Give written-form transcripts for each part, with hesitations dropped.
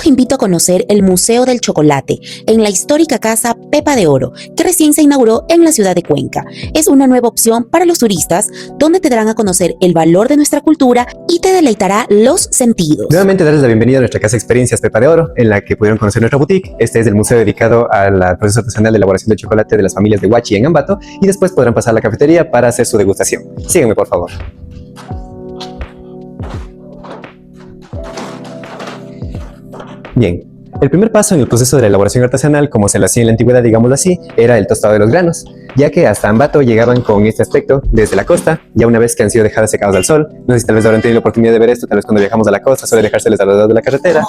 invito a conocer el Museo del Chocolate en la histórica Casa Pepa de Oro, que recién se inauguró en la ciudad de Cuenca. Es una nueva opción para los turistas, donde te darán a conocer el valor de nuestra cultura y te deleitará los sentidos. Nuevamente darles la bienvenida a nuestra Casa Experiencias Pepa de Oro, en la que pudieron conocer nuestra boutique. Este es el museo dedicado al proceso artesanal de elaboración de chocolate de las familias de Huachi en Ambato, y después podrán pasar a la cafetería para hacer su degustación. Sígueme, por favor. Bien, el primer paso en el proceso de la elaboración artesanal, como se lo hacía en la antigüedad, digámoslo así, era el tostado de los granos, ya que hasta Ambato llegaban con este aspecto desde la costa, ya una vez que han sido dejadas secadas al sol. No sé si tal vez habrán tenido la oportunidad de ver esto, tal vez cuando viajamos a la costa suele dejárseles alrededor de la carretera.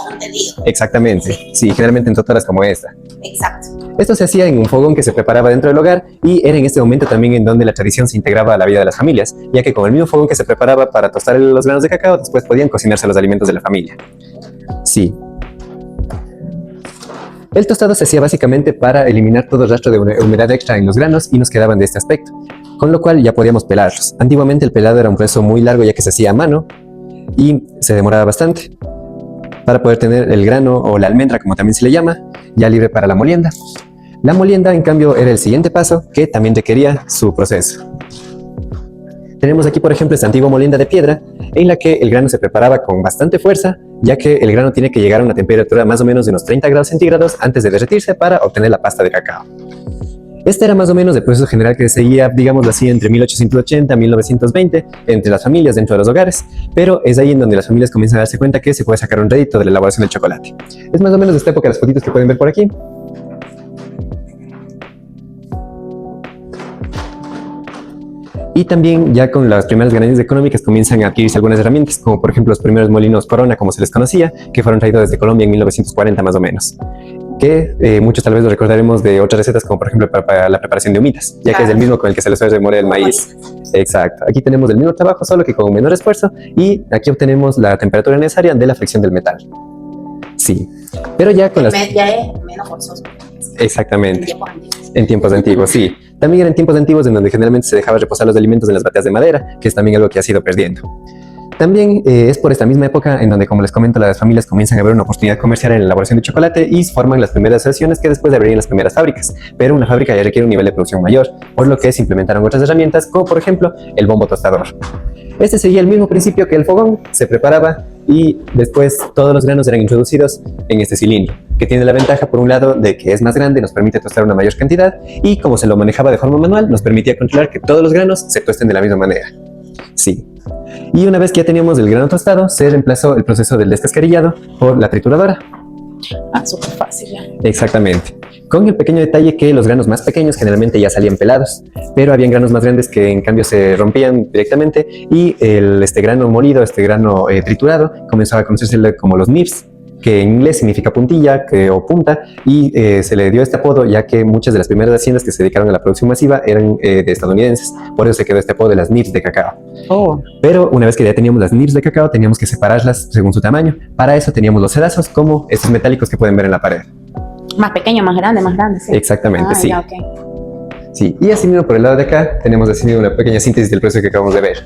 Exactamente, sí, generalmente en totoras como esta. Exacto. Esto se hacía en un fogón que se preparaba dentro del hogar, y era en este momento también en donde la tradición se integraba a la vida de las familias, ya que con el mismo fogón que se preparaba para tostar los granos de cacao, después podían cocinarse los alimentos de la familia. Sí. El tostado se hacía básicamente para eliminar todo rastro de humedad extra en los granos y nos quedaban de este aspecto, con lo cual ya podíamos pelarlos. Antiguamente el pelado era un proceso muy largo, ya que se hacía a mano y se demoraba bastante, para poder tener el grano o la almendra, como también se le llama, ya libre para la molienda. La molienda, en cambio, era el siguiente paso, que también requería su proceso. Tenemos aquí, por ejemplo, esta antigua molienda de piedra, en la que el grano se preparaba con bastante fuerza, ya que el grano tiene que llegar a una temperatura más o menos de unos 30 grados centígrados antes de derretirse para obtener la pasta de cacao. Este era más o menos el proceso general que seguía, digámoslo así, entre 1880 y 1920 entre las familias dentro de los hogares, pero es ahí en donde las familias comienzan a darse cuenta que se puede sacar un rédito de la elaboración del chocolate. Es más o menos de esta época las fotitos que pueden ver por aquí. Y también ya con las primeras ganancias económicas comienzan a adquirirse algunas herramientas, como por ejemplo los primeros molinos Corona, como se les conocía, que fueron traídos desde Colombia en 1940 más o menos. Que muchos tal vez lo recordaremos de otras recetas, como por ejemplo para la preparación de humitas, ya que es el mismo con el que se les suele remoler el maíz. Exacto. Aquí tenemos el mismo trabajo, solo que con menor esfuerzo, y aquí obtenemos la temperatura necesaria de la fricción del metal. Sí, pero ya con las... Ya es menos forzoso. Exactamente. En tiempos antiguos, sí. También eran tiempos antiguos en donde generalmente se dejaba reposar los alimentos en las bateas de madera, que es también algo que ha ido perdiendo. También es por esta misma época en donde, como les comento, las familias comienzan a ver una oportunidad comercial en la elaboración de chocolate y forman las primeras asociaciones que después abrirían las primeras fábricas. Pero una fábrica ya requiere un nivel de producción mayor, por lo que se implementaron otras herramientas, como por ejemplo el bombo tostador. Este seguía el mismo principio que el fogón, se preparaba y después todos los granos eran introducidos en este cilindro, que tiene la ventaja por un lado de que es más grande, nos permite tostar una mayor cantidad, y como se lo manejaba de forma manual, nos permitía controlar que todos los granos se tosten de la misma manera. Sí. Y una vez que ya teníamos el grano tostado, se reemplazó el proceso del descascarillado por la trituradora. Ah, súper fácil ya. Exactamente. Con el pequeño detalle que los granos más pequeños generalmente ya salían pelados, pero habían granos más grandes que en cambio se rompían directamente, y este grano molido, este grano triturado, comenzaba a conocerse como los nibs, que en inglés significa puntilla o punta, y se le dio este apodo ya que muchas de las primeras haciendas que se dedicaron a la producción masiva eran de estadounidenses, por eso se quedó este apodo de las nibs de cacao. Oh. Pero una vez que ya teníamos las nibs de cacao, teníamos que separarlas según su tamaño. Para eso teníamos los sedazos, como estos metálicos que pueden ver en la pared. Más pequeño, más grande, sí. Exactamente, sí. Ya, okay. Sí, y así mismo por el lado de acá tenemos así una pequeña síntesis del proceso que acabamos de ver.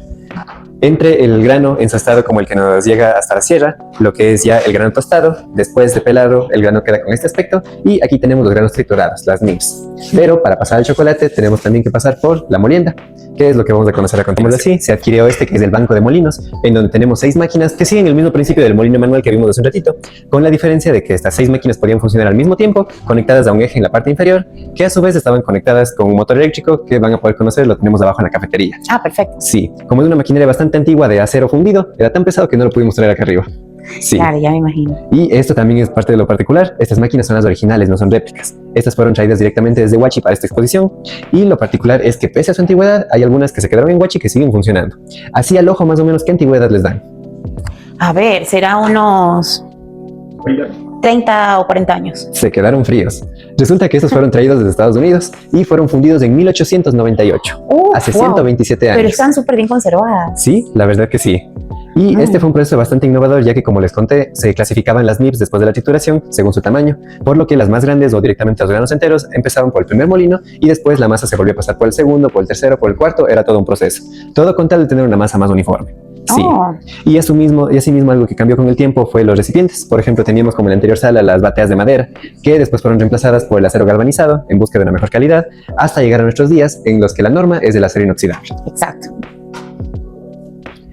Entre el grano ensastado, como el que nos llega hasta la sierra, lo que es ya el grano tostado, después de pelarlo, el grano queda con este aspecto, y aquí tenemos los granos triturados, las nibs. Pero para pasar al chocolate tenemos también que pasar por la molienda, que es lo que vamos a conocer a continuación. Así se adquirió este, que es el banco de molinos, en donde tenemos 6 máquinas que siguen el mismo principio del molino manual que vimos hace un ratito, con la diferencia de que estas 6 máquinas podían funcionar al mismo tiempo, conectadas a un eje en la parte inferior, que a su vez estaban conectadas con un motor eléctrico que van a poder conocer, lo tenemos abajo en la cafetería. Ah, perfecto. Sí, como es una maquinaria bastante antigua de acero fundido, era tan pesado que no lo pudimos traer acá arriba. Sí. Claro, ya me imagino. Y esto también es parte de lo particular. Estas máquinas son las originales, no son réplicas. Estas fueron traídas directamente desde Huachi para esta exposición. Y lo particular es que, pese a su antigüedad, hay algunas que se quedaron en Huachi que siguen funcionando. Así al ojo, más o menos, ¿qué antigüedad les dan? A ver, será unos 30 o 40 años. Se quedaron fríos. Resulta que estos fueron traídos desde Estados Unidos y fueron fundidos en 1898, hace 127 años. Pero están súper bien conservadas. Sí, la verdad que sí. Y este fue un proceso bastante innovador, ya que, como les conté, se clasificaban las nibs después de la trituración según su tamaño, por lo que las más grandes o directamente los granos enteros empezaban por el primer molino, y después la masa se volvió a pasar por el segundo, por el tercero, por el cuarto. Era todo un proceso, todo con tal de tener una masa más uniforme. Sí. Oh. Y asimismo algo que cambió con el tiempo fue los recipientes. Por ejemplo, teníamos como en la anterior sala las bateas de madera, que después fueron reemplazadas por el acero galvanizado en busca de una mejor calidad, hasta llegar a nuestros días en los que la norma es el acero inoxidable. Exacto.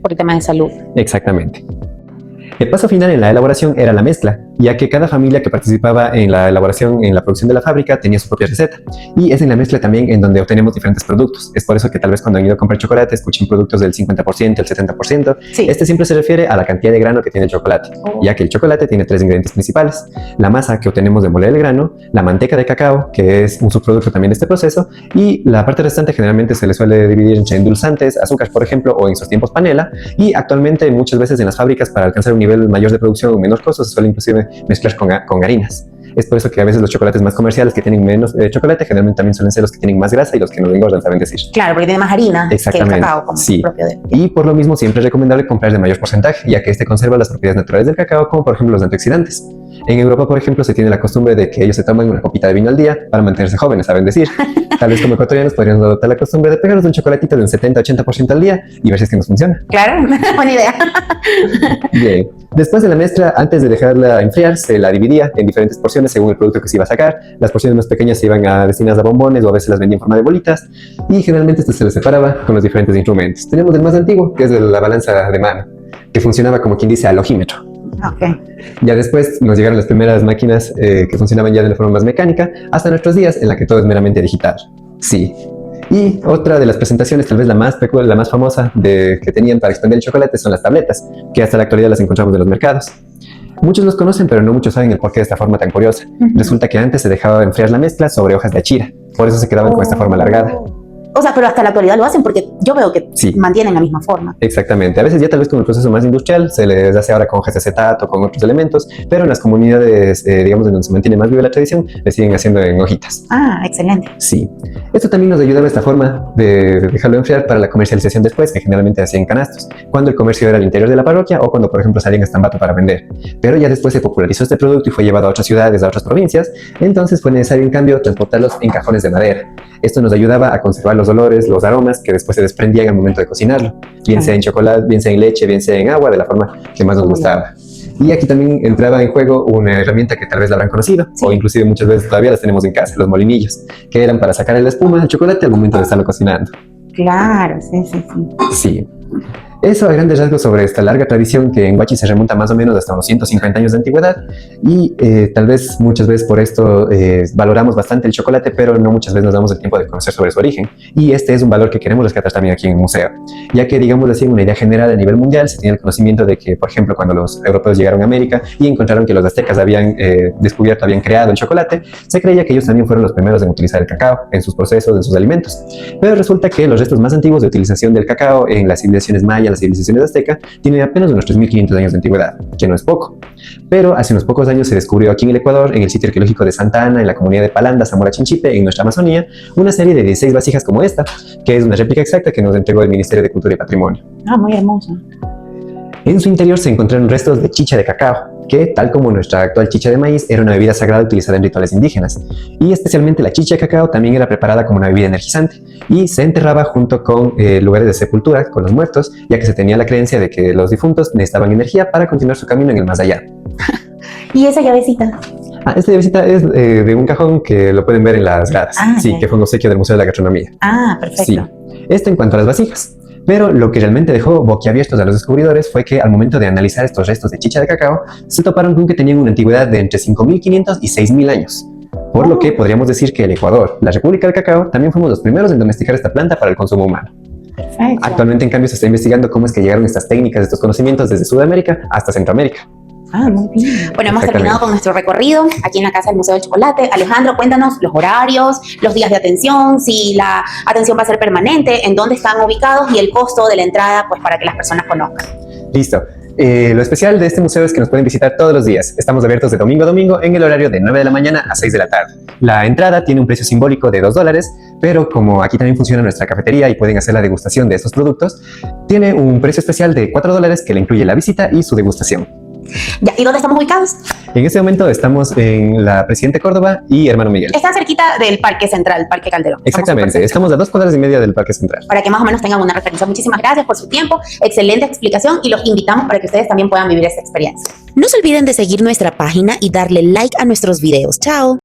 Por temas de salud. Exactamente. El paso final en la elaboración era la mezcla, ya que cada familia que participaba en la elaboración, en la producción de la fábrica, tenía su propia receta. Y es en la mezcla también en donde obtenemos diferentes productos. Es por eso que tal vez cuando han ido a comprar chocolate escuchen productos del 50%, el 70%. Sí. Este siempre se refiere a la cantidad de grano que tiene el chocolate, ya que el chocolate tiene 3 ingredientes principales: la masa que obtenemos de moler el grano, la manteca de cacao, que es un subproducto también de este proceso, y la parte restante generalmente se le suele dividir entre endulzantes, azúcar, por ejemplo, o en sus tiempos panela. Y actualmente muchas veces en las fábricas, para alcanzar un nivel mayor de producción o menor costo, se suele inclusive mezclar con harinas. Es por eso que a veces los chocolates más comerciales que tienen menos chocolate generalmente también suelen ser los que tienen más grasa y los que nos engordan, saben decir. Claro, porque tiene más harina que el Exactamente. cacao, como Sí. propio de... Y por lo mismo siempre es recomendable comprar de mayor porcentaje, ya que este conserva las propiedades naturales del cacao, como por ejemplo los antioxidantes. En Europa, por ejemplo, se tiene la costumbre de que ellos se toman una copita de vino al día para mantenerse jóvenes, saben decir. Tal vez como ecuatorianos podríamos adoptar la costumbre de pegarnos un chocolatito de un 70-80% al día y ver si es que nos funciona. Claro, buena idea. Bien. Después de la mezcla, antes de dejarla enfriar, se la dividía en diferentes porciones según el producto que se iba a sacar. Las porciones más pequeñas se iban destinadas a bombones o a veces las vendían en forma de bolitas, y generalmente esto se les separaba con los diferentes instrumentos. Tenemos el más antiguo, que es la balanza de mano, que funcionaba como quien dice al ojímetro. Ok. Ya después nos llegaron las primeras máquinas que funcionaban ya de una forma más mecánica, hasta nuestros días en la que todo es meramente digital. Sí. Y otra de las presentaciones, tal vez la más famosa que tenían para expandir el chocolate, son las tabletas, que hasta la actualidad las encontramos en los mercados. Muchos los conocen, pero no muchos saben el porqué de esta forma tan curiosa. Resulta que antes se dejaba enfriar la mezcla sobre hojas de achira, por eso se quedaban con esta forma alargada. O sea, pero hasta la actualidad lo hacen porque yo veo que Sí. mantienen la misma forma. Exactamente. A veces ya tal vez con el proceso más industrial se les hace ahora con hojas de acetato, con otros elementos, pero en las comunidades, digamos, en donde se mantiene más viva la tradición, le siguen haciendo en hojitas. Ah, excelente. Sí. Esto también nos ayudaba esta forma de dejarlo enfriar para la comercialización después, que generalmente hacían canastos, cuando el comercio era al interior de la parroquia o cuando, por ejemplo, salían a Estambato para vender. Pero ya después se popularizó este producto y fue llevado a otras ciudades, a otras provincias, entonces fue necesario, en cambio, transportarlos en cajones de madera. Esto nos ayudaba a conservar los olores, los aromas que después se desprendían al momento de cocinarlo, bien sea en chocolate, bien sea en leche, bien sea en agua, de la forma que más nos gustaba. Y aquí también entraba en juego una herramienta que tal vez la habrán conocido, Sí. o inclusive muchas veces todavía las tenemos en casa, los molinillos, que eran para sacar la espuma del chocolate al momento de estarlo cocinando. Claro, sí, sí, sí. Sí. Eso a grandes rasgos sobre esta larga tradición que en Huachi se remonta más o menos hasta unos 150 años de antigüedad, y tal vez muchas veces por esto valoramos bastante el chocolate, pero no muchas veces nos damos el tiempo de conocer sobre su origen, y este es un valor que queremos rescatar también aquí en el museo, ya que, digamos así, en una idea general a nivel mundial se tiene el conocimiento de que, por ejemplo, cuando los europeos llegaron a América y encontraron que los aztecas habían descubierto, habían creado el chocolate, se creía que ellos también fueron los primeros en utilizar el cacao en sus procesos, en sus alimentos, pero resulta que los restos más antiguos de utilización del cacao en las civilizaciones mayas, las civilizaciones aztecas, tienen apenas unos 3.500 años de antigüedad, que no es poco. Pero hace unos pocos años se descubrió aquí en el Ecuador, en el sitio arqueológico de Santa Ana, en la comunidad de Palanda, Zamora Chinchipe, en nuestra Amazonía, una serie de 16 vasijas como esta, que es una réplica exacta que nos entregó el Ministerio de Cultura y Patrimonio. Ah, muy hermoso. En su interior se encontraron restos de chicha de cacao, que, tal como nuestra actual chicha de maíz, era una bebida sagrada utilizada en rituales indígenas. Y especialmente la chicha de cacao también era preparada como una bebida energizante y se enterraba junto con lugares de sepultura con los muertos, ya que se tenía la creencia de que los difuntos necesitaban energía para continuar su camino en el más allá. ¿Y esa llavecita? Esta llavecita es de un cajón que lo pueden ver en las gradas. Sí, Ok. que fue un obsequio del Museo de la Gastronomía. Ah, perfecto. Sí. Esto en cuanto a las vasijas. Pero lo que realmente dejó boquiabiertos a los descubridores fue que al momento de analizar estos restos de chicha de cacao, se toparon con que tenían una antigüedad de entre 5.500 y 6.000 años. Por lo que podríamos decir que el Ecuador, la República del Cacao, también fuimos los primeros en domesticar esta planta para el consumo humano. Perfecto. Actualmente, en cambio, se está investigando cómo es que llegaron estas técnicas, estos conocimientos desde Sudamérica hasta Centroamérica. Ah, muy bien. Bueno, hemos Exactamente. terminado con nuestro recorrido aquí en la Casa del Museo del Chocolate. Alejandro, cuéntanos los horarios, los días de atención, si la atención va a ser permanente, en dónde están ubicados y el costo de la entrada, pues para que las personas conozcan. Listo. Lo especial de este museo es que nos pueden visitar todos los días. Estamos abiertos de domingo a domingo en el horario de 9 de la mañana a 6 de la tarde. La entrada tiene un precio simbólico de $2, pero como aquí también funciona nuestra cafetería y pueden hacer la degustación de estos productos, tiene un precio especial de $4 que le incluye la visita y su degustación. Ya, ¿y dónde estamos ubicados? En este momento estamos en la Presidente Córdoba y Hermano Miguel. Están cerquita del Parque Central, Parque Calderón. Exactamente, estamos a 2 cuadras y media del Parque Central. Para que más o menos tengan una referencia. Muchísimas gracias por su tiempo, excelente explicación y los invitamos para que ustedes también puedan vivir esta experiencia. No se olviden de seguir nuestra página y darle like a nuestros videos. ¡Chao!